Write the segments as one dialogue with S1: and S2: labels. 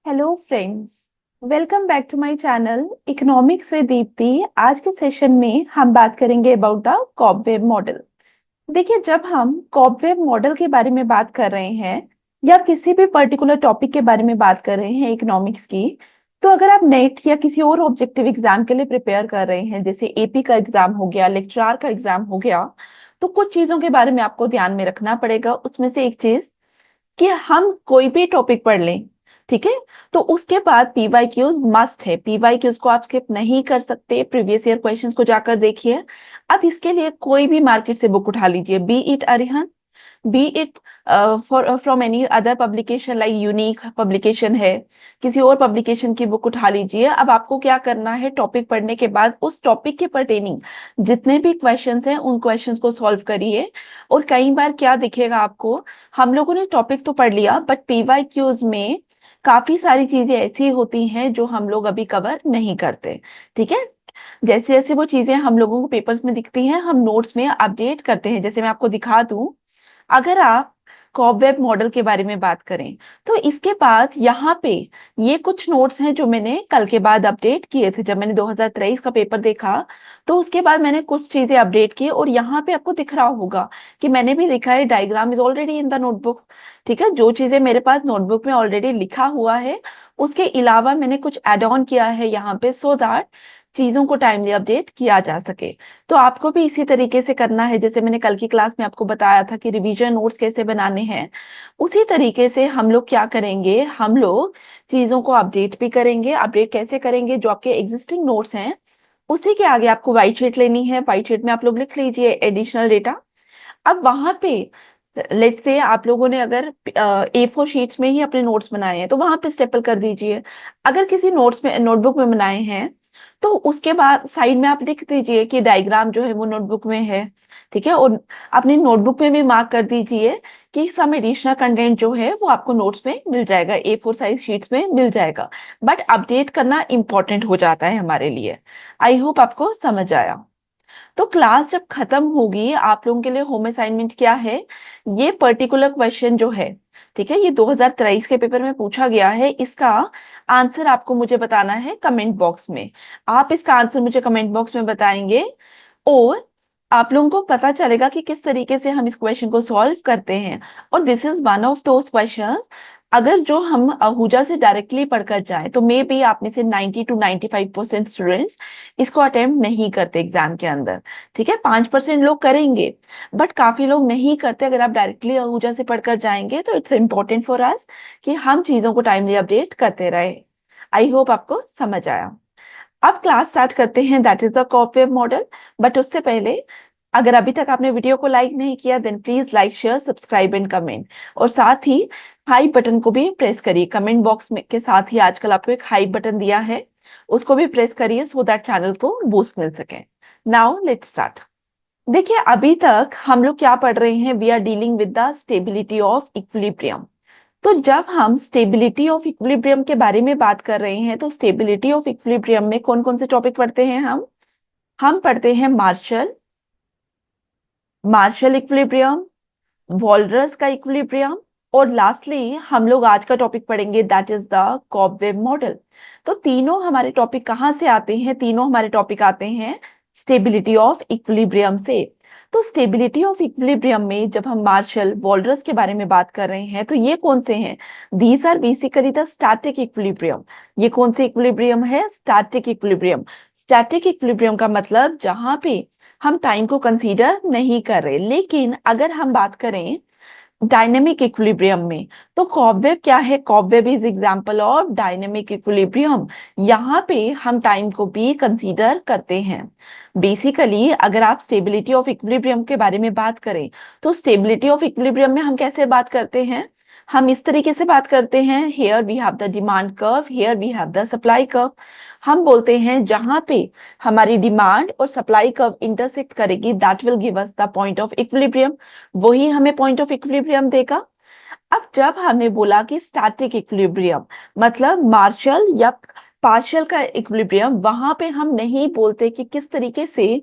S1: Hello friends. Welcome back to my channel economics with Deepti. आज के session में हम बात करेंगे अबाउट द कॉबवेब मॉडल। देखिए, जब हम कॉबवेब मॉडल के बारे में बात कर रहे हैं या किसी भी पर्टिकुलर टॉपिक के बारे में बात कर रहे हैं इकोनॉमिक्स की, तो अगर आप नेट या किसी और ऑब्जेक्टिव एग्जाम के लिए प्रिपेयर कर रहे हैं, जैसे एपी का एग्जाम हो गया, लेक्चरार का एग्जाम हो गया, तो कुछ चीजों के बारे में आपको ध्यान में रखना पड़ेगा। उसमें से एक चीज कि हम कोई भी टॉपिक पढ़ लें, ठीक है, तो उसके बाद पीवाईक्यूज मस्ट है। पीवाईक्यूज को आप स्किप नहीं कर सकते। प्रीवियस ईयर क्वेश्चंस को जाकर देखिए। अब इसके लिए कोई भी मार्केट से बुक उठा लीजिए, B it Arihant, B it from any other publication like unique publication है, किसी और पब्लिकेशन की बुक उठा लीजिए। अब आपको क्या करना है, टॉपिक पढ़ने के बाद उस टॉपिक के पर्टेनिंग जितने भी क्वेश्चंस हैं उन क्वेश्चंस को सॉल्व करिए। और कई बार क्या दिखेगा आपको, हम लोगों ने टॉपिक तो पढ़ लिया बट पीवाईक्यूज में काफी सारी चीजें ऐसी होती हैं जो हम लोग अभी कवर नहीं करते। ठीक है, जैसे जैसे वो चीजें हम लोगों को पेपर्स में दिखती हैं हम नोट्स में अपडेट करते हैं। जैसे मैं आपको दिखा दूं, अगर आप कॉबवेब मॉडल के बारे में बात करें तो इसके बाद यहाँ पे ये कुछ नोट्स हैं जो मैंने कल के बाद अपडेट किए थे। जब मैंने 2023 का पेपर देखा तो उसके बाद मैंने कुछ चीजें अपडेट की, और यहाँ पे आपको दिख रहा होगा कि मैंने भी लिखा है diagram is already in the notebook. ठीक है, जो चीजें मेरे पास नोटबुक में ऑलरेडी लिखा हुआ है उसके अलावा मैंने कुछ एड ऑन किया है यहाँ पे, सो दैट चीजों को टाइमली अपडेट किया जा सके। तो आपको भी इसी तरीके से करना है। जैसे मैंने कल की क्लास में आपको बताया था कि रिवीजन नोट्स कैसे बनाने हैं, उसी तरीके से हम लोग क्या करेंगे, हम लोग चीजों को अपडेट भी करेंगे। अपडेट कैसे करेंगे, जो आपके एग्जिस्टिंग नोट्स हैं उसी के आगे आपको व्हाइट शीट लेनी है। व्हाइट शीट में आप लोग लिख लीजिए एडिशनल डेटा। अब वहां पे लेट्स से आप लोगों ने अगर A4 शीट्स में ही अपने नोट्स बनाए हैं तो वहां पे स्टेपल कर दीजिए। अगर किसी नोट्स में नोटबुक में बनाए हैं तो उसके बाद साइड में आप लिख दीजिए कि डायग्राम जो है वो नोटबुक में है। ठीक है, और अपनी नोटबुक में भी मार्क कर दीजिए कि सम एडिशनल कंटेंट जो है वो आपको नोट्स में मिल जाएगा, A4 साइज शीट्स में मिल जाएगा। बट अपडेट करना इंपॉर्टेंट हो जाता है हमारे लिए। आई होप आपको समझ आया। तो क्लास जब खत्म होगी आप लोगों के लिए होम असाइनमेंट क्या है, ये पर्टिकुलर क्वेश्चन जो है, ठीक है, ये 2023 के पेपर में पूछा गया है, इसका आंसर आपको मुझे बताना है कमेंट बॉक्स में। आप इसका आंसर मुझे कमेंट बॉक्स में बताएंगे और आप लोगों को पता चलेगा कि किस तरीके से हम इस क्वेश्चन को सॉल्व करते हैं। और this is one of those questions, अगर जो हम अहूजा से डायरेक्टली पढ़कर जाएं तो मे बी आप में से 90 to 95% स्टूडेंट्स इसको अटेम्प्ट नहीं करते एग्जाम के अंदर। ठीक है, 5% लोग करेंगे बट काफी लोग नहीं करते। अगर आप डायरेक्टली अहूजा से पढ़कर जाएंगे तो इट्स इम्पोर्टेंट फॉर अस कि हम चीजों को टाइमली अपडेट करते रहे। आई होप आपको समझ आया। अब क्लास स्टार्ट करते हैं, that is the cobweb model. But उससे पहले, अगर अभी तक आपने वीडियो को लाइक नहीं किया then please like share subscribe and comment, और साथ ही हाई बटन को भी प्रेस करिए। कमेंट बॉक्स में के साथ ही आजकल आपको एक हाई बटन दिया है, उसको भी प्रेस करिए सो दैट चैनल को बूस्ट मिल सके। Now let's start. देखिए, अभी तक हम लोग क्या पढ़ रहे हैं, we are dealing with the stability of equilibrium. तो जब हम स्टेबिलिटी ऑफ इक्विलिब्रियम के बारे में बात कर रहे हैं तो स्टेबिलिटी ऑफ इक्विलिब्रियम में कौन कौन से टॉपिक पढ़ते हैं हम पढ़ते हैं मार्शल, मार्शल इक्विलिब्रियम, वॉलरस का इक्विलिब्रियम, और लास्टली हम लोग आज का टॉपिक पढ़ेंगे that is the cobweb model. तो तीनों हमारे टॉपिक कहाँ से आते हैं, तीनों हमारे टॉपिक आते हैं स्टेबिलिटी ऑफ इक्विलिब्रियम से। तो स्टेबिलिटी ऑफ इक्विलिब्रियम में जब हम मार्शल वॉलरस के बारे में बात कर रहे हैं तो ये कौन से हैं, these are basically the static equilibrium. ये कौन से इक्विलिब्रियम है, स्टैटिक इक्विलिब्रियम। स्टैटिक इक्विलिब्रियम का मतलब जहां पे हम टाइम को कंसीडर नहीं कर रहे। लेकिन अगर हम बात करें डायनेमिक इक्विलिब्रियम में तो कॉबवेब क्या है, cobweb is example of dynamic equilibrium. यहाँ पे हम टाइम को भी कंसीडर करते हैं। बेसिकली अगर आप स्टेबिलिटी ऑफ इक्विलिब्रियम के बारे में बात करें तो स्टेबिलिटी ऑफ इक्विलिब्रियम में हम कैसे बात करते हैं, हम इस तरीके से बात करते हैं, here we have the demand curve, here we have the supply curve. हम बोलते हैं जहां पे हमारी डिमांड और सप्लाई कर्व इंटरसेक्ट करेगी that will give us the point of equilibrium, वही हमें पॉइंट ऑफ इक्विलिब्रियम देगा। अब जब हमने बोला कि स्टैटिक इक्विलिब्रियम मतलब मार्शल या पार्शियल का इक्विलिब्रियम, वहां पे हम नहीं बोलते कि किस तरीके से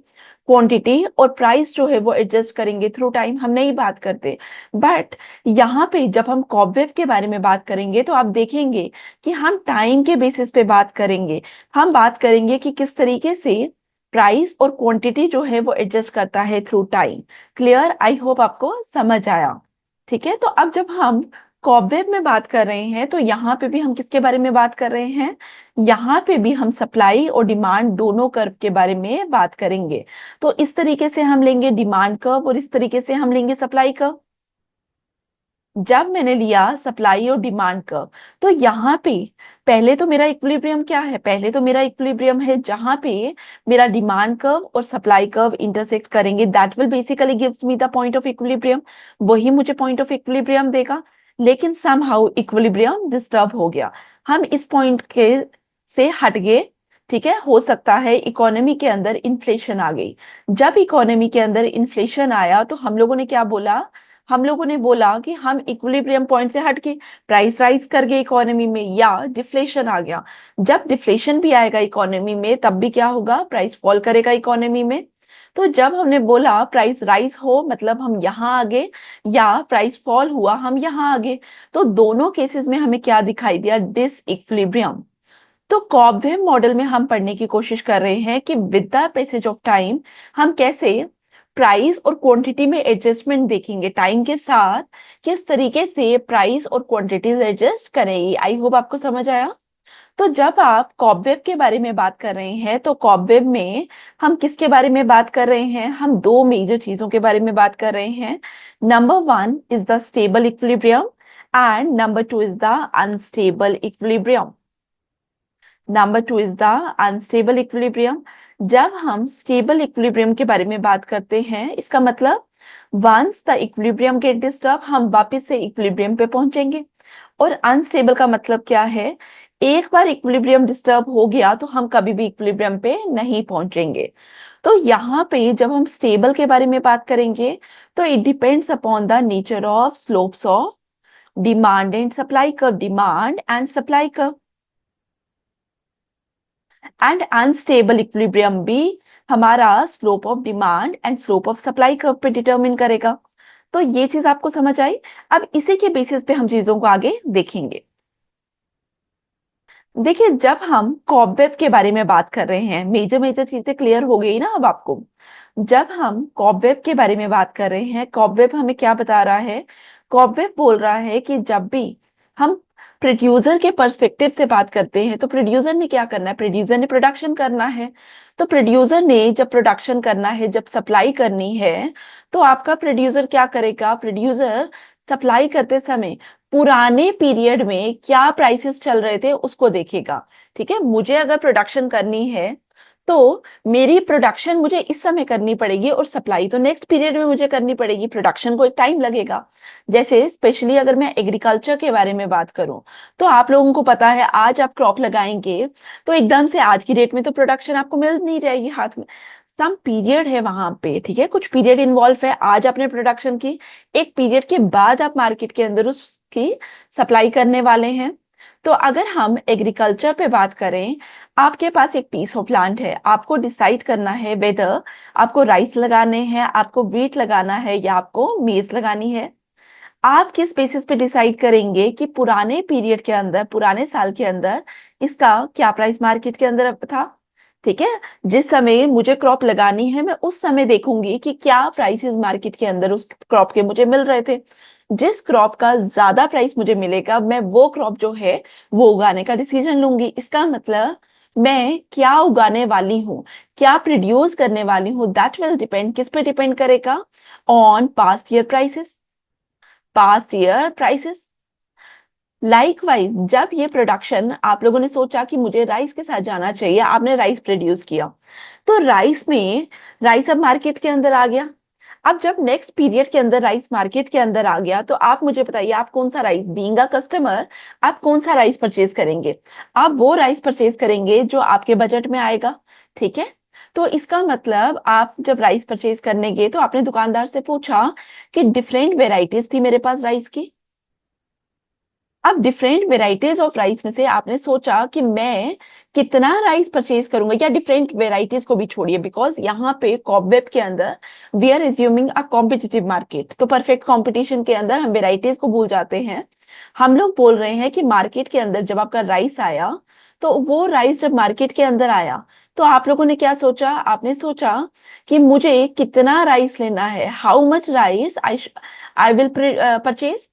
S1: क्वांटिटी और प्राइस जो है वो एडजस्ट करेंगे थ्रू टाइम, हम नहीं बात करते। बट यहाँ पे जब हम कॉबवेव के बारे में बात करेंगे तो आप देखेंगे कि हम टाइम के बेसिस पे बात करेंगे। हम बात करेंगे कि किस तरीके से प्राइस और क्वांटिटी जो है वो एडजस्ट करता है थ्रू टाइम। क्लियर? आई होप आपको समझ आया। ठीक है, तो अब जब हम कॉबवेव में बात कर रहे हैं तो यहाँ पे भी हम किसके बारे में बात कर रहे हैं? यहाँ पे भी हम सप्लाई और डिमांड दोनों कर्व के बारे में बात करेंगे। तो इस तरीके से हम लेंगे डिमांड कर्व और इस तरीके से हम लेंगे सप्लाई कर्व। जब मैंने लिया सप्लाई और डिमांड कर्व, तो यहाँ पे पहले तो मेरा इक्विलिब्रियम क्या है? पहले तो मेरा इक्विलिब्रियम है जहां पे मेरा डिमांड कर्व और सप्लाई कर्व इंटरसेक्ट करेंगे, that will basically gives me the point of equilibrium. वही मुझे पॉइंट ऑफ इक्विलिब्रियम देगा। लेकिन समहाउ इक्विलिब्रियम डिस्टर्ब हो गया, हम इस पॉइंट के से हट गए। ठीक है, हो सकता है इकोनॉमी के अंदर इन्फ्लेशन आ गई। जब इकोनॉमी के अंदर इन्फ्लेशन आया तो हम लोगों ने क्या बोला? हम लोगों ने बोला कि हम इक्विलिब्रियम पॉइंट से हट के प्राइस राइज कर गए इकोनॉमी में, या डिफ्लेशन आ गया। जब डिफ्लेशन भी आएगा इकोनॉमी में तब भी क्या होगा? प्राइस फॉल करेगा इकोनॉमी में। तो जब हमने बोला प्राइस राइज हो मतलब हम यहाँ आगे, या प्राइस फॉल हुआ हम यहाँ आगे, तो दोनों केसेस में हमें क्या दिखाई दिया? Disequilibrium. तो कॉबवेव मॉडल में हम पढ़ने की कोशिश कर रहे हैं कि with the passage of time हम कैसे प्राइस और क्वांटिटी में एडजस्टमेंट देखेंगे, टाइम के साथ किस तरीके से प्राइस और क्वांटिटीज एडजस्ट करेंगे। आई होप आपको समझ आया। तो जब आप कॉबवेव के बारे में बात कर रहे हैं तो कॉबवेव में हम किसके बारे में बात कर रहे हैं? हम दो मेजर चीजों के बारे में बात कर रहे हैं। Number one is the stable equilibrium and number two is the unstable equilibrium. Number two is the unstable equilibrium. जब हम स्टेबल इक्विलिब्रियम के बारे में बात करते हैं, इसका मतलब once the equilibrium get disturb हम वापस से इक्विलिब्रियम पे पहुंचेंगे। और अनस्टेबल का मतलब क्या है? एक बार इक्विलिब्रियम डिस्टर्ब हो गया तो हम कभी भी इक्विलिब्रियम पे नहीं पहुंचेंगे। तो यहाँ पे जब हम स्टेबल के बारे में बात करेंगे तो it depends upon the nature of slopes of demand and supply curve, demand and supply curve. And unstable equilibrium भी हमारा slope of demand and slope of supply curve पे डिटरमिन करेगा। तो ये चीज आपको समझ आई। अब इसी के बेसिस पे हम चीजों को आगे देखेंगे। देखिए, जब हम कॉबवेब के बारे में बात कर रहे हैं, मेजर मेजर चीजें क्लियर हो गई ना अब आपको। जब हम कॉबवेब के बारे में बात कर रहे हैं, कॉबवेब हमें क्या बता रहा है? कॉबवेब बोल रहा है कि जब भी हम प्रोड्यूसर के पर्सपेक्टिव से बात करते हैं तो प्रोड्यूसर ने क्या करना है? प्रोड्यूसर ने प्रोडक्शन करना है। तो प्रोड्यूसर ने जब प्रोडक्शन करना है, जब सप्लाई करनी है, तो आपका प्रोड्यूसर क्या करेगा? प्रोड्यूसर सप्लाई करते समय पुराने पीरियड में क्या प्राइसेस चल रहे थे उसको देखेगा। ठीक है, मुझे अगर प्रोडक्शन करनी है तो मेरी प्रोडक्शन मुझे इस समय करनी पड़ेगी और सप्लाई तो नेक्स्ट पीरियड में मुझे करनी पड़ेगी। प्रोडक्शन को एक टाइम लगेगा। जैसे स्पेशली अगर मैं एग्रीकल्चर के बारे में बात करूं, तो आप लोगों को पता है आज आप क्रॉप लगाएंगे तो एकदम से आज की डेट में तो प्रोडक्शन आपको मिल नहीं जाएगी हाथ में। सम पीरियड है वहां पे, ठीक है, कुछ पीरियड इन्वॉल्व है। आज आपने प्रोडक्शन की, एक पीरियड के बाद आप मार्केट के अंदर उसकी सप्लाई करने वाले हैं। तो अगर हम एग्रीकल्चर पे बात करें, आपके पास एक पीस ऑफ लैंड है, आपको डिसाइड करना है वेदर आपको राइस लगाने हैं, आपको वीट लगाना है, या आपको मेज लगानी है। आप किस बेसिस पे डिसाइड करेंगे कि पुराने पीरियड के अंदर, पुराने साल के अंदर इसका क्या प्राइस मार्केट के अंदर था? ठीक है, जिस समय मुझे क्रॉप लगानी है मैं उस समय देखूंगी कि क्या प्राइसेस मार्केट के अंदर उस क्रॉप के मुझे मिल रहे थे। जिस क्रॉप का ज्यादा प्राइस मुझे मिलेगा मैं वो क्रॉप जो है वो उगाने का डिसीजन लूंगी। इसका मतलब मैं क्या उगाने वाली हूँ, क्या प्रोड्यूस करने वाली हूँ, दैट विल डिपेंड, किस पे डिपेंड करेगा? On past year prices. Past year prices. Likewise जब ये प्रोडक्शन आप लोगों ने सोचा कि मुझे राइस के साथ जाना चाहिए, आपने राइस प्रोड्यूस किया, तो राइस में राइस अब मार्केट के अंदर आ गया। अब जब नेक्स्ट पीरियड के अंदर राइस मार्केट के अंदर आ गया तो आप मुझे बताइए आप कौन सा राइस, बीइंग अ कस्टमर, आप कौन सा राइस परचेज करेंगे? आप वो राइस परचेज करेंगे जो आपके बजट में आएगा। ठीक है, तो इसका मतलब आप जब राइस परचेज करने गए तो आपने दुकानदार से पूछा कि डिफरेंट वेराइटीज थी मेरे पास राइस की। अब डिफरेंट वेराइटीज ऑफ राइस में से आपने सोचा कि मैं कितना राइस परचेज करूंगा, या डिफरेंट वेराइटीज को भी छोड़िए, बिकॉज यहाँ पे कॉबवेब के अंदर we are assuming a competitive market, तो परफेक्ट कंपटीशन के अंदर हम वेराइटीज को भूल जाते हैं। हम लोग बोल रहे हैं कि मार्केट के अंदर जब आपका राइस आया, तो वो राइस जब मार्केट के अंदर आया, तो आप लोगों ने क्या सोचा, आपने सोचा कि मुझे कितना राइस लेना है, how much rice I will purchase.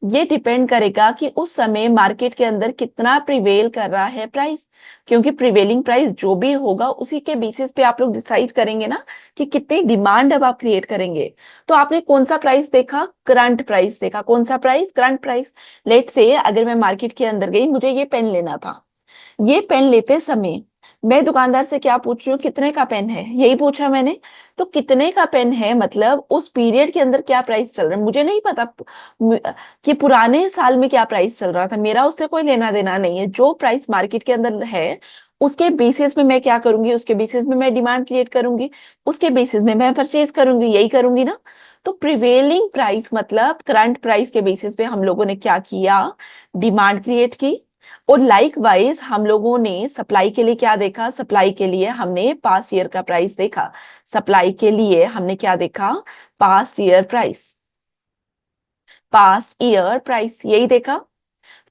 S1: ये डिपेंड करेगा कि उस समय मार्केट के अंदर कितना प्रिवेल कर रहा है प्राइस, क्योंकि प्रिवेलिंग प्राइस जो भी होगा उसी के बेसिस पे आप लोग डिसाइड करेंगे ना कि कितनी डिमांड अब आप क्रिएट करेंगे। तो आपने कौन सा प्राइस देखा, करंट प्राइस देखा, कौन सा प्राइस, करंट प्राइस। लेट से अगर मैं मार्केट के अंदर गई, मुझे ये पेन लेना था, ये पेन लेते समय मैं दुकानदार से क्या पूछ रही हूँ, कितने का पेन है, यही पूछा मैंने। तो कितने का पेन है मतलब उस पीरियड के अंदर क्या प्राइस चल रहा है, मुझे नहीं पता कि पुराने साल में क्या प्राइस चल रहा था, मेरा उससे कोई लेना देना नहीं है। जो प्राइस मार्केट के अंदर है उसके बेसिस में मैं क्या करूंगी, उसके बेसिस में मैं डिमांड क्रिएट करूंगी, उसके बेसिस में मैं परचेज करूंगी, यही करूंगी ना। तो प्रिवेलिंग प्राइस मतलब करंट प्राइस के बेसिस पे हम लोगों ने क्या किया, डिमांड क्रिएट की। और लाइक वाइज हम लोगों ने सप्लाई के लिए क्या देखा, सप्लाई के लिए हमने पास्ट ईयर का प्राइस देखा, सप्लाई के लिए हमने क्या देखा, past year price, past year price, यही देखा।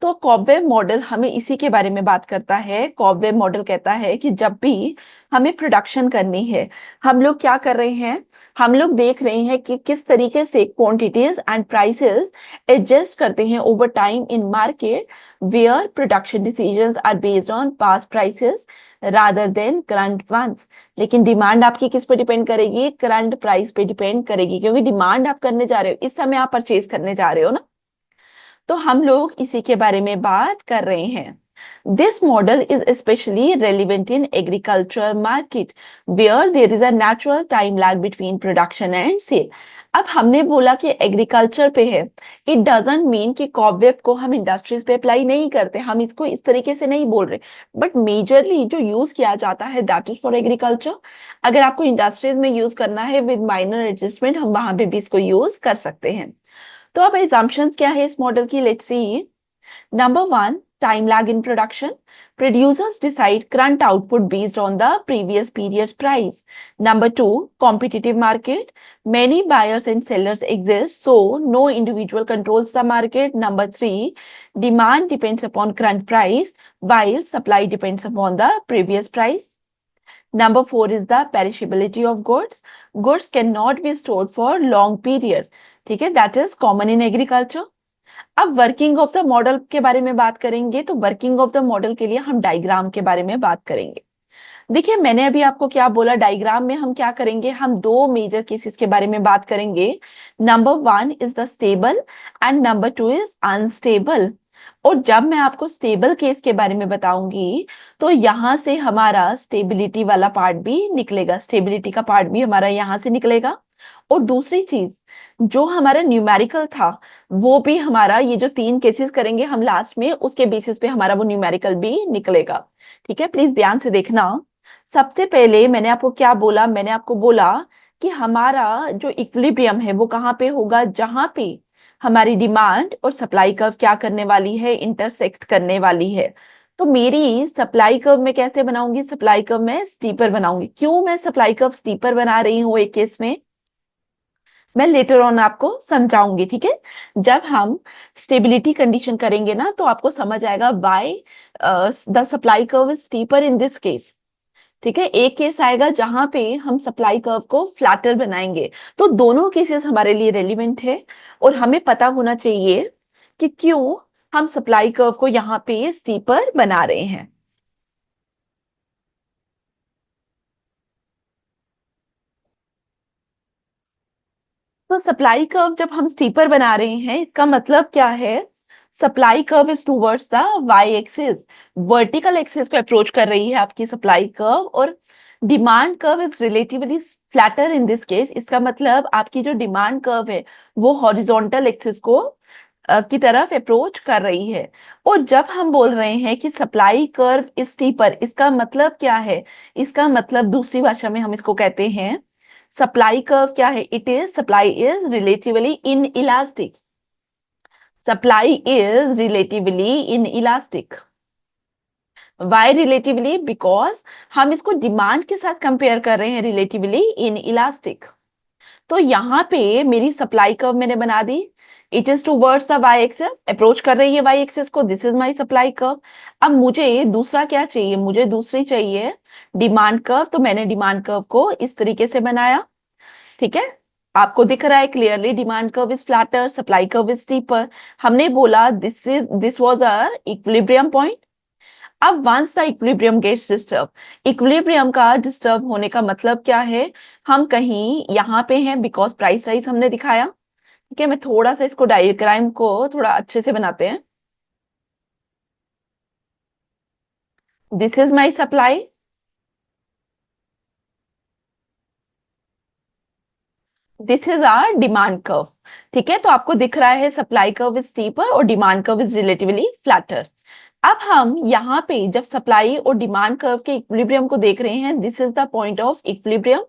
S1: तो कॉबवेब मॉडल हमें इसी के बारे में बात करता है। कॉबवेब मॉडल कहता है कि जब भी हमें प्रोडक्शन करनी है, हम लोग क्या कर रहे हैं, हम लोग देख रहे हैं कि किस तरीके से क्वांटिटीज एंड प्राइसेस एडजस्ट करते हैं over time in market, where production decisions are based on past prices rather than current ones. लेकिन डिमांड आपकी किस पे डिपेंड करेगी, करंट प्राइस पे डिपेंड करेगी, क्योंकि डिमांड आप करने जा रहे हो, इस समय आप परचेज करने जा रहे हो ना। तो हम लोग इसी के बारे में बात कर रहे हैं। This model is specially relevant in agriculture market where there is a natural time lag between production and sale. अब हमने बोला कि एग्रीकल्चर पे है, इट डजंट मीन कि कॉबवेब को हम इंडस्ट्रीज पे अप्लाई नहीं करते, हम इसको इस तरीके से नहीं बोल रहे। बट मेजरली जो यूज किया जाता है दैट इज फॉर एग्रीकल्चर। अगर आपको इंडस्ट्रीज में यूज करना है विद माइनर एडजस्टमेंट, हम वहां पे भी इसको यूज कर सकते हैं। तो अब assumptions क्या है इस मॉडल की, let's see. Number one, time lag in production. Producers decide current output based on the previous period's price. Number two, competitive market. Many buyers and sellers exist, so no individual controls the market. Number three, demand depends upon current price, while supply depends upon the previous price. Number four is the perishability of goods. Goods cannot be stored for long period. ठीक है, that is common in agriculture. अब working of the model के बारे में बात करेंगे, तो working of the model के लिए हम डायग्राम के बारे में बात करेंगे। देखिए मैंने अभी आपको क्या बोला, डायग्राम में हम क्या करेंगे, हम दो मेजर केसेस के बारे में बात करेंगे। Number one is the stable and number two is unstable. और जब मैं आपको स्टेबल केस के बारे में बताऊंगी, तो यहां से हमारा स्टेबिलिटी वाला पार्ट भी निकलेगा, स्टेबिलिटी का पार्ट भी हमारा यहां से निकलेगा। और दूसरी चीज, जो हमारा न्यूमेरिकल था, वो भी हमारा, ये जो तीन केसेस करेंगे हम लास्ट में, उसके बेसिस पे हमारा वो न्यूमेरिकल भी निकलेगा। ठीक है, प्लीज ध्यान से देखना। सबसे पहले मैंने आपको क्या बोला, मैंने आपको बोला कि हमारा जो इक्विलिब्रियम है वो कहाँ पे होगा, जहां पे हमारी डिमांड और सप्लाई कर्व क्या करने वाली है, इंटरसेक्ट करने वाली है। तो मेरी सप्लाई कर्व मैं कैसे बनाऊंगी, सप्लाई कर्व मैं स्टीपर बनाऊंगी। क्यों मैं सप्लाई कर्व स्टीपर बना रही हूँ एक केस में, मैं लेटर ऑन आपको समझाऊंगी। ठीक है, जब हम स्टेबिलिटी कंडीशन करेंगे ना, तो आपको समझ आएगा why the supply curve is steeper in this case. ठीक है, एक केस आएगा जहां पे हम सप्लाई कर्व को फ्लैटर बनाएंगे। तो दोनों केसेस हमारे लिए रेलिवेंट है, और हमें पता होना चाहिए कि क्यों हम सप्लाई कर्व को यहाँ पे स्टीपर बना रहे हैं। तो सप्लाई कर्व जब हम स्टीपर बना रहे हैं, इसका मतलब क्या है, supply curve is towards the y axis, vertical axis को अप्रोच कर रही है आपकी सप्लाई कर्व, और demand curve is relatively flatter in this case. इसका मतलब आपकी जो डिमांड कर्व है वो हॉरिजॉन्टल एक्सिस को की तरफ अप्रोच कर रही है। और जब हम बोल रहे हैं कि सप्लाई कर्व इज स्टीपर, इसका मतलब क्या है, इसका मतलब दूसरी भाषा में हम इसको कहते हैं, सप्लाई कर्व क्या है, it is, supply is relatively inelastic. Supply is relatively inelastic. Why relatively? Because हम इसको डिमांड के साथ कंपेयर कर रहे हैं, रिलेटिवली इन इलास्टिक। तो यहाँ पे मेरी सप्लाई कर्व मैंने बना दी। It is towards the y axis, approach कर रही है वाई एक्सेस को। This is my supply curve. अब मुझे दूसरा क्या चाहिए? मुझे दूसरी चाहिए डिमांड कर्व। तो मैंने डिमांड कर्व को इस तरीके से बनाया। ठीक है, आपको दिख रहा है clearly demand curve is flatter, supply curve is steeper. हमने बोला this was our equilibrium point. अब once the equilibrium gets disturb, equilibrium का डिस्टर्ब होने का मतलब क्या है? हम कहीं यहाँ पे हैं बिकॉज प्राइस राइज हमने दिखाया। ठीक है, मैं थोड़ा सा इसको डायग्राम को थोड़ा अच्छे से बनाते हैं। This is my supply, this is our demand curve. ठीक है, तो आपको दिख रहा है सप्लाई कर्व इज स्टीपर और demand curve is relatively flatter. अब हम यहाँ पे जब सप्लाई और डिमांड कर्व के इक्विलिब्रियम को देख रहे हैं, this is the point of equilibrium.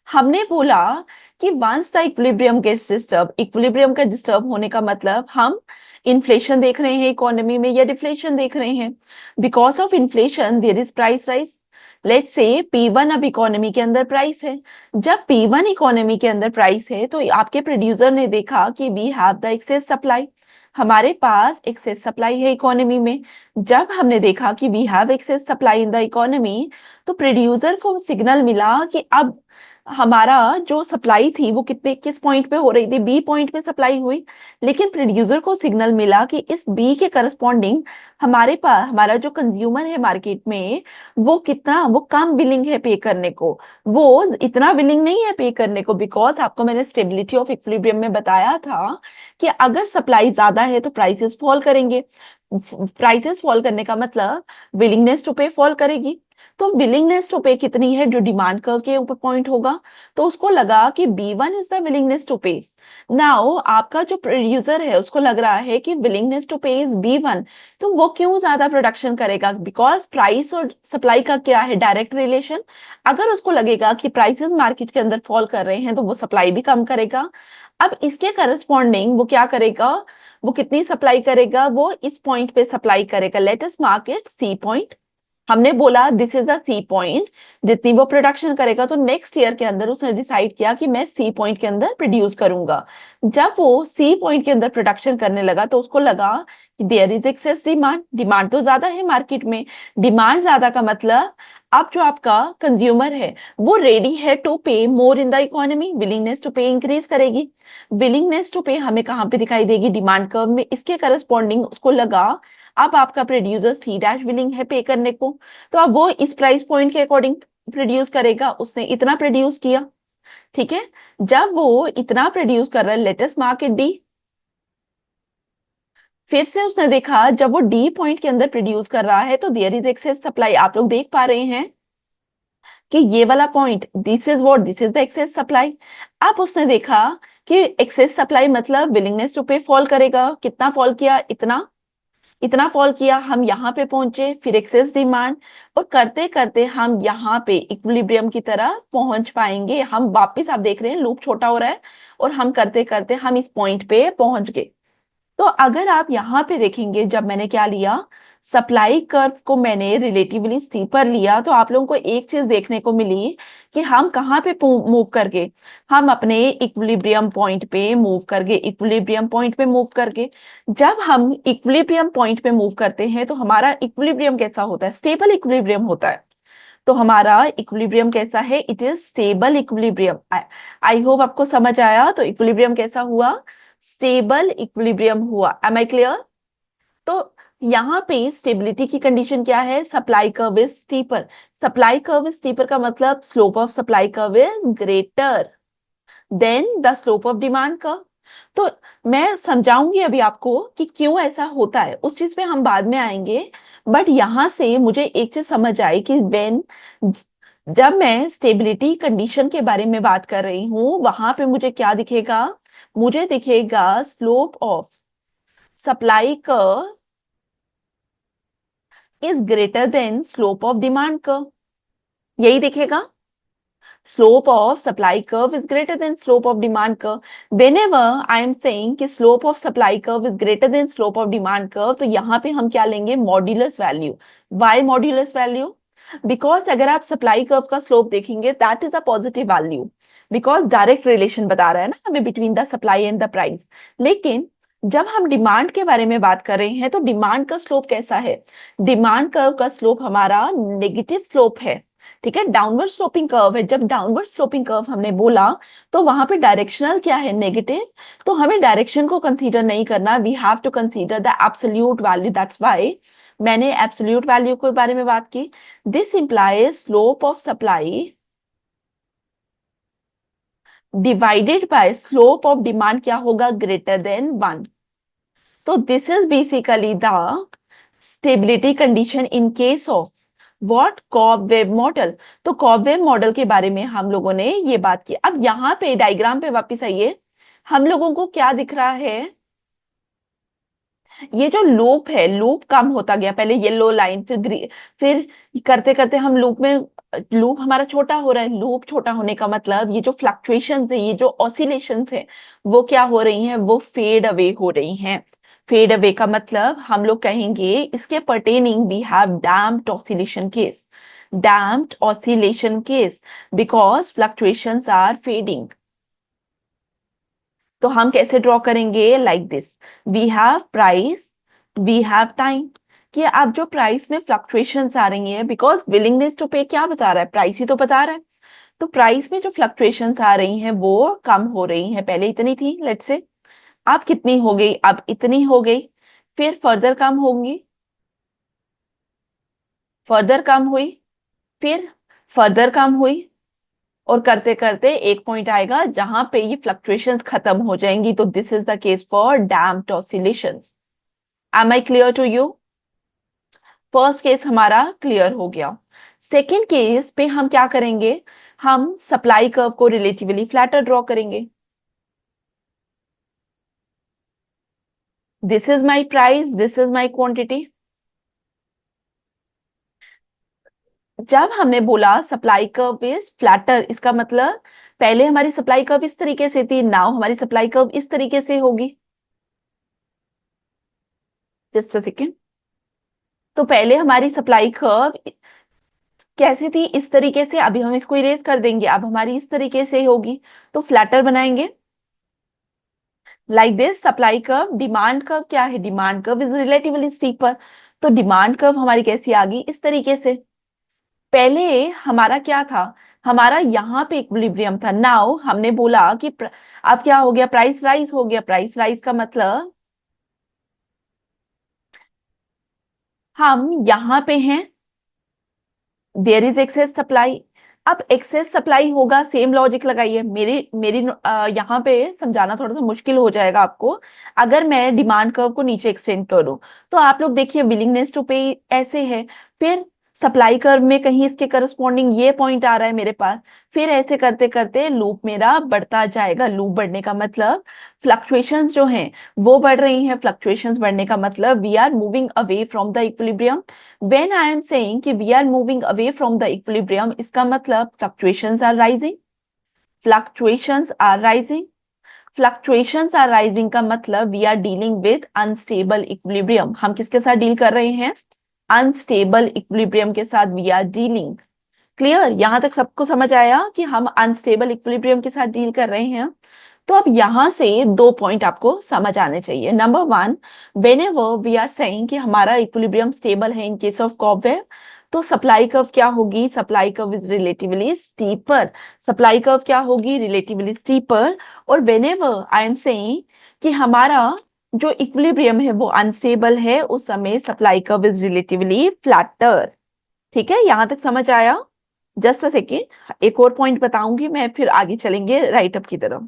S1: हमने बोला कि once the equilibrium gets disturb, equilibrium का डिस्टर्ब होने का मतलब हम इन्फ्लेशन देख रहे हैं इकोनॉमी में या डिफ्लेशन देख रहे हैं। Because of inflation there is price rise. Let's say P1 अब इकोनॉमी के अंदर प्राइस है। जब P1 इकोनॉमी के अंदर प्राइस है तो आपके प्रोड्यूसर ने देखा कि we have the excess supply, हमारे पास एक्सेस सप्लाई है इकोनॉमी में। जब हमने देखा कि we have excess supply in the economy, तो प्रोड्यूसर को सिग्नल मिला कि अब हमारा जो सप्लाई थी वो कितने किस पॉइंट पे हो रही थी? बी पॉइंट पे सप्लाई हुई। लेकिन प्रोड्यूसर को सिग्नल मिला कि इस बी के करस्पॉन्डिंग हमारे पास हमारा जो कंज्यूमर है मार्केट में, वो कम विलिंग है पे करने को, वो इतना विलिंग नहीं है पे करने को। बिकॉज आपको मैंने स्टेबिलिटी ऑफ इक्विलिब्रियम में बताया था कि अगर सप्लाई ज्यादा है तो प्राइसेस फॉल करेंगे। प्राइसेस फॉल करने का मतलब विलिंगनेस टू पे फॉल करेगी। तो विलिंगनेस टू पे कितनी है जो डिमांड कर्व के ऊपर पॉइंट होगा? तो उसको लगा कि B1 is the willingness to pay. Now आपका जो प्रोड्यूसर है उसको लग रहा है कि विलिंगनेस टू पे इज B1, तो वो क्यों ज्यादा प्रोडक्शन करेगा? बिकॉज प्राइस और सप्लाई का क्या है? Direct relation. अगर उसको लगेगा कि प्राइसेस मार्केट के अंदर फॉल कर रहे हैं तो वो सप्लाई भी कम करेगा। अब इसके करस्पॉन्डिंग वो क्या करेगा? वो कितनी सप्लाई करेगा? वो इस पॉइंट पे सप्लाई करेगा। Let us mark it C point. हमने बोला this is the C point. जितनी वो प्रोडक्शन करेगा तो नेक्स्ट ईयर के अंदर उसने डिसाइड किया कि मैं सी पॉइंट के अंदर प्रोड्यूस करूंगा। जब वो सी पॉइंट के अंदर प्रोडक्शन करने लगा तो उसको लगा कि there is excess demand, demand तो ज्यादा है मार्केट में। डिमांड ज्यादा का मतलब अब जो आपका कंज्यूमर है वो रेडी है to pay more in the economy, willingness to pay increase करेगी। विलिंगनेस टू पे हमें कहाँ पे दिखाई देगी? डिमांड कर्व में। इसके करस्पॉन्डिंग उसको लगा अब आपका प्रोड्यूसर सी डैश विलिंग है पे करने को, तो अब वो इस प्राइस पॉइंट के अकॉर्डिंग प्रोड्यूस करेगा। उसने इतना प्रोड्यूस किया। ठीक है, जब वो इतना प्रोड्यूस कर रहा है, लेटेस्ट मार्केट डी। फिर से उसने देखा जब वो डी पॉइंट के अंदर प्रोड्यूस कर रहा है तो देयर इज एक्सेस सप्लाई। आप लोग देख पा रहे हैं कि ये वाला point, this is the excess supply. अब उसने देखा कि एक्सेस सप्लाई मतलब विलिंगनेस टू पे फॉल करेगा। कितना फॉल किया? इतना। इतना फॉल किया, हम यहाँ पे पहुंचे, फिर एक्सेस डिमांड, और करते करते हम यहाँ पे इक्विलिब्रियम की तरफ पहुंच पाएंगे। हम वापस, आप देख रहे हैं लूप छोटा हो रहा है और हम करते करते हम इस पॉइंट पे पहुंच गए। तो अगर आप यहाँ पे देखेंगे, जब मैंने क्या लिया, सप्लाई कर्व को मैंने रिलेटिवली स्टीपर लिया, तो आप लोगों को एक चीज देखने को मिली कि हम कहाँ पे मूव कर गए। हम अपने इक्विलिब्रियम पॉइंट पे मूव कर गए, इक्विलिब्रियम पॉइंट पे मूव कर गए। जब हम इक्विलिब्रियम पॉइंट पे मूव करते हैं तो हमारा इक्विलिब्रियम कैसा होता है? स्टेबल इक्विलिब्रियम होता है। तो हमारा इक्विलिब्रियम कैसा है? It is stable equilibrium. I hope आपको समझ आया। तो इक्विलिब्रियम कैसा हुआ? स्टेबल इक्विलिब्रियम हुआ। Am I clear? तो यहाँ पे स्टेबिलिटी की कंडीशन क्या है? Supply curve is steeper. Supply curve is steeper का मतलब slope of supply curve is greater than the slope of demand curve. तो मैं समझाऊंगी अभी आपको कि क्यों ऐसा होता है, उस चीज पे हम बाद में आएंगे। बट यहां से मुझे एक चीज समझ आई कि जब मैं स्टेबिलिटी कंडीशन के बारे में बात कर रही हूँ वहां पे मुझे क्या दिखेगा? मुझे दिखेगा slope of supply curve is greater then slope of demand curve. यही दिखेगा। Slope of supply curve is greater than slope of demand curve. Whenever I am saying कि slope of supply curve is greater than slope of demand curve, तो यहाँ पे हम क्या लेंगे, modulus value. Why modulus value? Because अगर आप supply curve का स्लोप देखेंगे that is a positive value, because direct relation बता रहा है ना हमें between the supply and the price. लेकिन जब हम डिमांड के बारे में बात कर रहे हैं तो डिमांड का स्लोप कैसा है, डिमांड कर्व का स्लोप हमारा नेगेटिव स्लोप है. ठीक है, डाउनवर्ड स्लोपिंग कर्व है. जब डाउनवर्ड स्लोपिंग कर्व हमने बोला तो वहां पे डायरेक्शनल क्या है, नेगेटिव. तो हमें डायरेक्शन को कंसीडर नहीं करना, we have to consider the absolute value. That's why मैंने एब्सोल्यूट वैल्यू के बारे में बात की. This implies slope of supply divided by slope of demand क्या होगा, ग्रेटर देन 1. तो this is basically the stability condition in case of what, cobweb model. तो कॉबवेव मॉडल के बारे में हम लोगों ने ये बात की. अब यहाँ पे डायग्राम पे वापस आइए, हम लोगों को क्या दिख रहा है, ये जो लूप है, लूप कम होता गया, पहले येलो लाइन फिर करते करते हम लूप में, लूप हमारा छोटा हो रहा है. लूप छोटा होने का मतलब ये जो फ्लक्चुएशंस है, ये जो ऑसिलेशंस है, वो क्या हो रही हैं, वो फेड अवे हो रही हैं. फेड अवे का मतलब हम लोग कहेंगे इसके pertaining we have damped oscillation case, damped oscillation case, because fluctuations are fading. तो हम कैसे ड्रॉ करेंगे, like this, we have price, we have time. कि अब जो प्राइस में फ्लक्चुएशंस आ रही हैं, बिकॉज विलिंगनेस टू पे क्या बता रहा है, प्राइस ही तो बता रहा है. तो प्राइस में जो फ्लक्चुएशंस आ रही हैं वो कम हो रही हैं. पहले इतनी थी लेट्स से, अब कितनी हो गई, अब इतनी हो गई, फिर फर्दर कम होंगी, फर्दर कम हुई, फिर फर्दर कम हुई, और करते करते एक पॉइंट आएगा जहां पे ये फ्लक्चुएशंस खत्म हो जाएंगी. तो this is the case for damped oscillations. Am I clear to you? First case हमारा क्लियर हो गया. सेकेंड केस पे हम क्या करेंगे, हम सप्लाई कर्व को रिलेटिवली फ्लैटर ड्रॉ करेंगे. This is my price, this is my quantity. जब हमने बोला सप्लाई कर्व इज फ्लैटर, इसका मतलब पहले हमारी सप्लाई कर्व इस तरीके से थी, नाउ हमारी सप्लाई कर्व इस तरीके से होगी. Just a second. तो पहले हमारी सप्लाई कर्व कैसे थी, इस तरीके से. अभी हम इसको इरेज कर देंगे, अब हमारी इस तरीके से होगी. तो फ्लैटर बनाएंगे like this. Supply curve, demand curve क्या है, demand curve is relatively steeper. तो डिमांड कर्व हमारी कैसी आ गई, इस तरीके से. पहले हमारा क्या था, हमारा यहाँ पे इक्विलिब्रियम था. नाउ हमने बोला कि अब क्या हो गया, प्राइस राइज हो गया. प्राइस राइज का मतलब हम यहाँ पे हैं, देयर इज एक्सेस सप्लाई. अब एक्सेस सप्लाई होगा, सेम लॉजिक लगाइए. मेरी मेरी यहाँ पे समझाना थोड़ा सा मुश्किल हो जाएगा आपको अगर मैं डिमांड कर्व को नीचे एक्सटेंड करूं. तो आप लोग देखिए विलिंगनेस टू पे ऐसे है, फिर सप्लाई कर्व में कहीं इसके करस्पॉन्डिंग ये पॉइंट आ रहा है मेरे पास, फिर ऐसे करते करते लूप मेरा बढ़ता जाएगा. लूप बढ़ने का मतलब फ्लक्चुएशंस जो हैं वो बढ़ रही हैं. फ्लक्चुएशंस बढ़ने का मतलब we are moving away from the equilibrium. when I am saying कि we are moving away from the equilibrium, इसका मतलब fluctuations are rising, fluctuations are rising, fluctuations are rising का मतलब we are dealing with unstable equilibrium. हम किसके साथ deal कर रहे हैं, unstable equilibrium के साथ we are dealing. क्लियर, यहां तक सबको समझ आया कि हम अनस्टेबल इक्विलिब्रियम के साथ डील कर रहे हैं. तो अब यहां से दो पॉइंट आपको समझ आने चाहिए. Number one, whenever we are saying कि हमारा इक्विलिब्रियम स्टेबल है इन केस ऑफ कॉबवेव, तो सप्लाई कर्व क्या होगी, supply curve is relatively steeper. Supply curve क्या होगी, रिलेटिवली स्टीपर. और whenever I am saying कि हमारा जो इक्विलिब्रियम है वो अनस्टेबल है, उस समय supply curve is relatively flatter. ठीक है, यहां तक समझ आया? जस्ट अ सेकेंड, एक और पॉइंट बताऊंगी मैं, फिर आगे चलेंगे राइट अप की तरफ.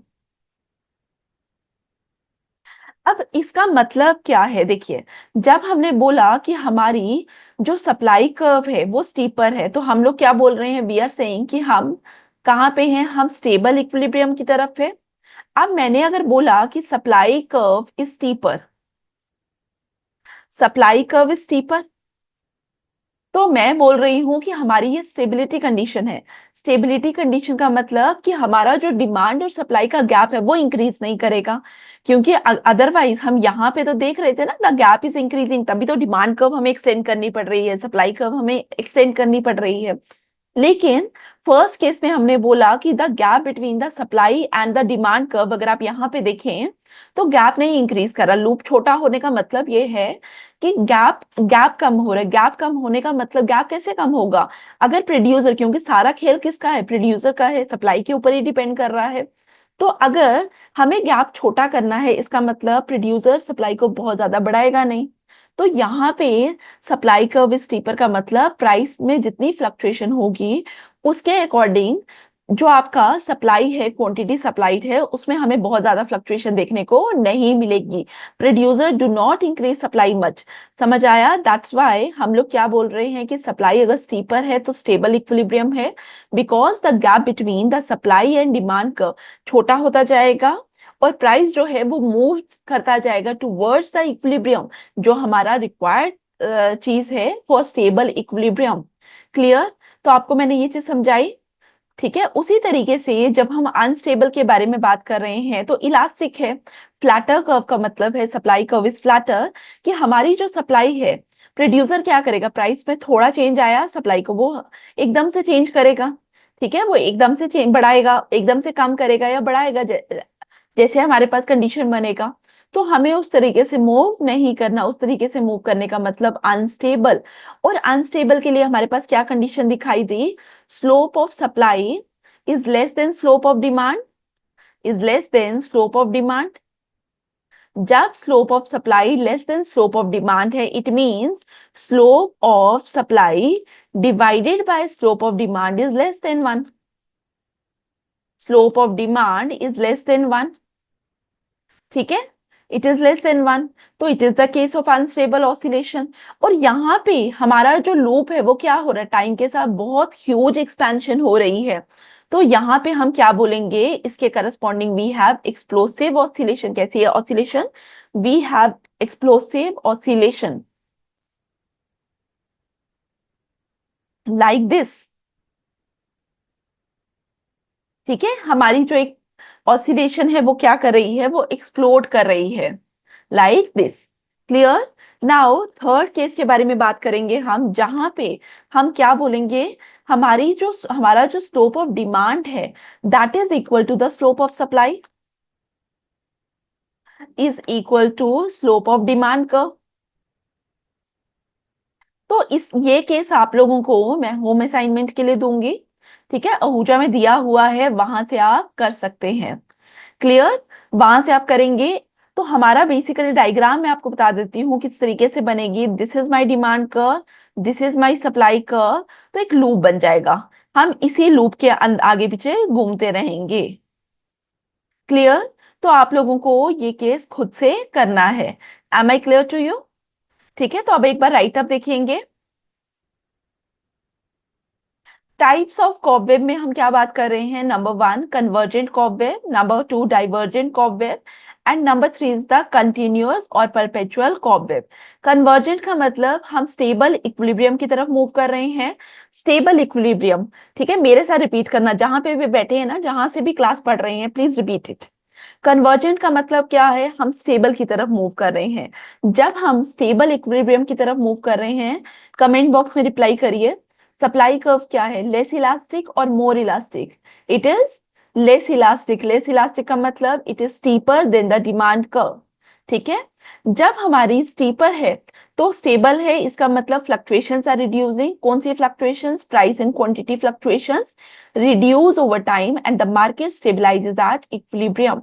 S1: अब इसका मतलब क्या है, देखिए जब हमने बोला कि हमारी जो सप्लाई कर्व है वो स्टीपर है, तो हम लोग क्या बोल रहे हैं, वी आर सेइंग कि हम कहाँ पे हैं, हम स्टेबल इक्विलिब्रियम की तरफ है. अब मैंने अगर बोला कि supply curve is steeper, supply curve is steeper, तो मैं बोल रही हूँ कि हमारी ये स्टेबिलिटी कंडीशन है। स्टेबिलिटी कंडीशन का मतलब कि हमारा जो डिमांड और सप्लाई का गैप है वो इंक्रीज नहीं करेगा, क्योंकि अदरवाइज हम यहाँ पे तो देख रहे थे ना, द गैप इज इंक्रीजिंग, तभी तो डिमांड कर्व हमें एक्सटेंड करनी पड़ रही है, सप्लाई कर्व हमें एक्सटेंड करनी पड़ रही है। लेकिन फर्स्ट केस में हमने बोला कि the gap between the supply and the demand curve, अगर आप यहाँ पे देखें तो गैप नहीं इंक्रीज कर रहा। लूप छोटा होने का मतलब ये है कि गैप गैप कम हो रहा है। गैप कम होने का मतलब गैप कैसे कम होगा? अगर प्रोड्यूसर, क्योंकि सारा खेल किसका है? प्रोड्यूसर का है, सप्लाई के ऊपर ही डिपेंड कर रहा है। तो अगर हमें गैप छोटा करना है, इसका मतलब प्रोड्यूसर सप्लाई को बहुत ज्यादा बढ़ाएगा नहीं। तो यहाँ पे सप्लाई कर्व स्टीपर का मतलब प्राइस में जितनी फ्लक्चुएशन होगी उसके अकॉर्डिंग जो आपका सप्लाई है, क्वांटिटी सप्लाइड है, उसमें हमें बहुत ज्यादा फ्लक्चुएशन देखने को नहीं मिलेगी। Producer do not increase supply much. समझ आया? दैट्स वाई हम लोग क्या बोल रहे हैं कि सप्लाई अगर स्टीपर है तो स्टेबल इक्विलिब्रियम है, because the gap between the supply and demand curve छोटा होता जाएगा और प्राइस जो है वो मूव करता जाएगा टूवर्ड्स द इक्विलिब्रियम, जो हमारा रिक्वायर्ड चीज है फॉर स्टेबल इक्विलिब्रियम। क्लियर? तो आपको मैंने ये चीज समझाई। ठीक है, उसी तरीके से जब हम अनस्टेबल के बारे में बात कर रहे हैं तो इलास्टिक है। फ्लैटर कर्व का मतलब है सप्लाई कर्व इज फ्लैटर, कि हमारी जो सप्लाई है, प्रोड्यूसर क्या करेगा? प्राइस में थोड़ा चेंज आया, सप्लाई को वो एकदम से चेंज करेगा। ठीक है, वो एकदम से चेंज बढ़ाएगा, एकदम से कम करेगा या बढ़ाएगा, जैसे हमारे पास कंडीशन बनेगा। तो हमें उस तरीके से मूव नहीं करना। उस तरीके से मूव करने का मतलब अनस्टेबल। और अनस्टेबल के लिए हमारे पास क्या कंडीशन दिखाई दी? Slope of supply is less than slope of demand, is less than slope of demand. जब slope of supply less than slope of demand है, it means slope of supply divided by slope of demand is less than 1। Slope of demand is less than 1। ठीक है, it is less than 1, तो it is the case of unstable oscillation. और यहाँ पे हमारा जो loop है वो क्या हो रहा है? टाइम के साथ बहुत ह्यूज एक्सपेंशन हो रही है। तो यहाँ पे हम क्या बोलेंगे? इसके corresponding we have explosive oscillation. कैसी है oscillation? We have explosive oscillation like this. ठीक है, हमारी जो एक ऑसिलेशन है वो क्या कर रही है? वो एक्सप्लोड कर रही है like this. Clear? Now third case के बारे में बात करेंगे हम, जहां पे हम क्या बोलेंगे? हमारा जो स्लोप ऑफ डिमांड है that is equal to the slope of supply, is equal to slope of demand curve. तो इस ये केस आप लोगों को मैं होम असाइनमेंट के लिए दूंगी। ठीक है, अहूजा में दिया हुआ है, वहां से आप कर सकते हैं। क्लियर? वहां से आप करेंगे तो हमारा बेसिकली डायग्राम मैं आपको बता देती हूँ किस तरीके से बनेगी। This is my demand curve, this is my supply curve. तो एक लूप बन जाएगा, हम इसी लूप के आगे पीछे घूमते रहेंगे। क्लियर? तो आप लोगों को ये केस खुद से करना है। Am I clear to you? ठीक है, तो अब एक बार राइट अप देखेंगे। टाइप्स ऑफ कॉबवेब में हम क्या बात कर रहे हैं? Number 1 convergent cobweb, number 2 divergent cobweb, and number 3 is the continuous और परपेचुअल कॉबवेब। कन्वर्जेंट का मतलब हम स्टेबल इक्विलिब्रियम की तरफ मूव कर रहे हैं। स्टेबल इक्विलिब्रियम, ठीक है, मेरे साथ रिपीट करना, जहां पे भी बैठे हैं ना, जहां से भी क्लास पढ़ रहे हैं, प्लीज रिपीट इट। कन्वर्जेंट का मतलब क्या है? हम स्टेबल की तरफ मूव कर रहे हैं। जब हम स्टेबल इक्विलिब्रियम की तरफ मूव कर रहे हैं, कमेंट बॉक्स में रिप्लाई करिए। सप्लाई कर्व क्या है? लेस इलास्टिक और more elastic? It is less elastic. Less elastic का मतलब it is steeper than the demand curve. ठीक है, जब हमारी स्टीपर है तो स्टेबल है, इसका मतलब फ्लक्चुएशंस आर रिड्यूसिंग। कौन सी fluctuations? Price and quantity fluctuations reduce over time and the market stabilizes at equilibrium.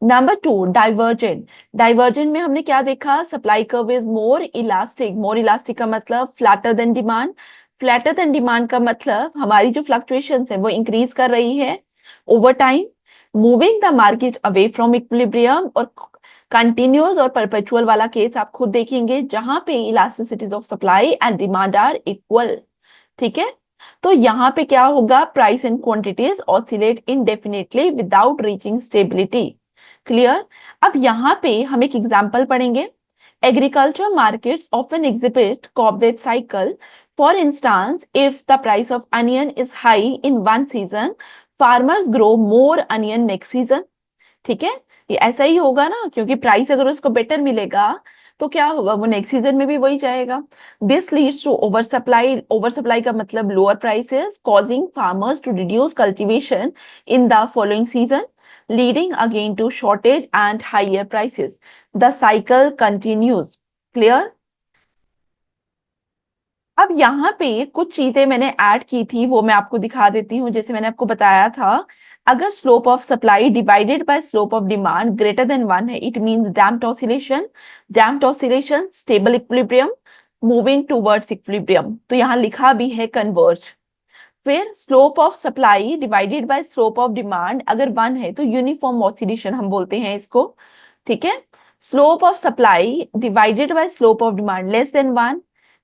S1: Number 2 divergent. Divergent में हमने क्या देखा? Supply curve is more elastic. More elastic का मतलब flatter than demand. Flatter than demand का मतलब हमारी जो फ्लक्चुएशंस है वो इंक्रीज कर रही है over time, moving the market away from equilibrium. और कंटिन्यूअस और परपेचुअल वाला केस आप खुद देखेंगे, जहां पे elasticities of supply and demand are equal. ठीक है, तो यहाँ पे क्या होगा? Price and quantities oscillate indefinitely without reaching stability. Clear? अब यहाँ पे हम एक एग्जांपल पढ़ेंगे। Agriculture markets often exhibit cobweb cycle For instance, if the price of onion is high in one season, farmers grow more onion next season. ठीक है, ये ऐसा ही होगा ना, क्योंकि प्राइस अगर उसको बेटर मिलेगा तो क्या होगा, वो नेक्स्ट सीजन में भी वही जाएगा. This leads to over supply. Over supply का मतलब lower prices, causing farmers to reduce cultivation in the following season, leading again to shortage and higher prices. The cycle continues. Clear? अब यहाँ पे कुछ चीजें मैंने ऐड की थी, वो मैं आपको दिखा देती हूँ. जैसे मैंने आपको बताया था, अगर slope of supply divided by slope of demand greater than 1 है, it means damped oscillation. Damped oscillation, stable equilibrium, moving towards equilibrium. तो यहाँ लिखा भी है कन्वर्ज. फिर slope of supply divided by slope of demand अगर 1 है तो यूनिफॉर्म ऑसिलेशन हम बोलते हैं इसको. ठीक है. Slope of supply divided by slope of demand less than 1,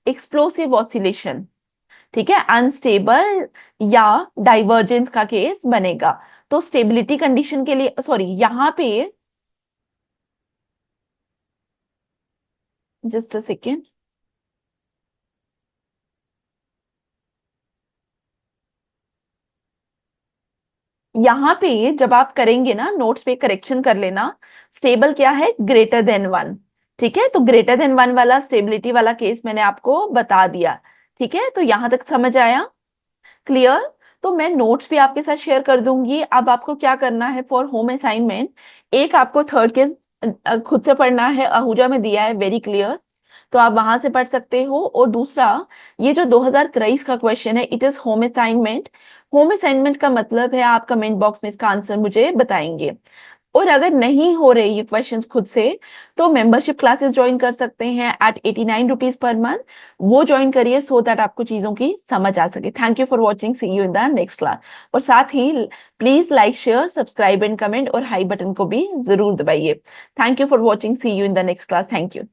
S1: explosive oscillation. ठीक है, अनस्टेबल या डाइवर्जेंस का केस बनेगा. तो स्टेबिलिटी कंडीशन के लिए, सॉरी, यहाँ पे जस्ट अ सेकेंड. यहाँ पे जब आप करेंगे ना, नोट्स पे करेक्शन कर लेना. स्टेबल क्या है? Greater than 1. ठीक है, तो ग्रेटर देन 1 वाला स्टेबिलिटी वाला केस मैंने आपको बता दिया. ठीक है, तो यहां तक समझ आया? क्लियर? तो मैं नोट्स भी आपके साथ शेयर कर दूंगी. अब आपको क्या करना है फॉर होम असाइनमेंट, एक आपको थर्ड केस खुद से पढ़ना है, आहूजा में दिया है, वेरी क्लियर, तो आप वहां से पढ़ सकते हो. और दूसरा, ये जो 2023 का क्वेश्चन है, it is home assignment. Home assignment का मतलब है आप कमेंट बॉक्स में इसका आंसर मुझे बताएंगे. और अगर नहीं हो रहे ये क्वेश्चंस खुद से, तो मेंबरशिप क्लासेस ज्वाइन कर सकते हैं एट 89 रुपीज पर मंथ. वो ज्वाइन करिए सो दैट आपको चीजों की समझ आ सके. Thank you for watching, see you in the next class. और साथ ही please like, share, subscribe and comment और हाई बटन को भी जरूर दबाइए. Thank you for watching, see you in the next class. Thank you.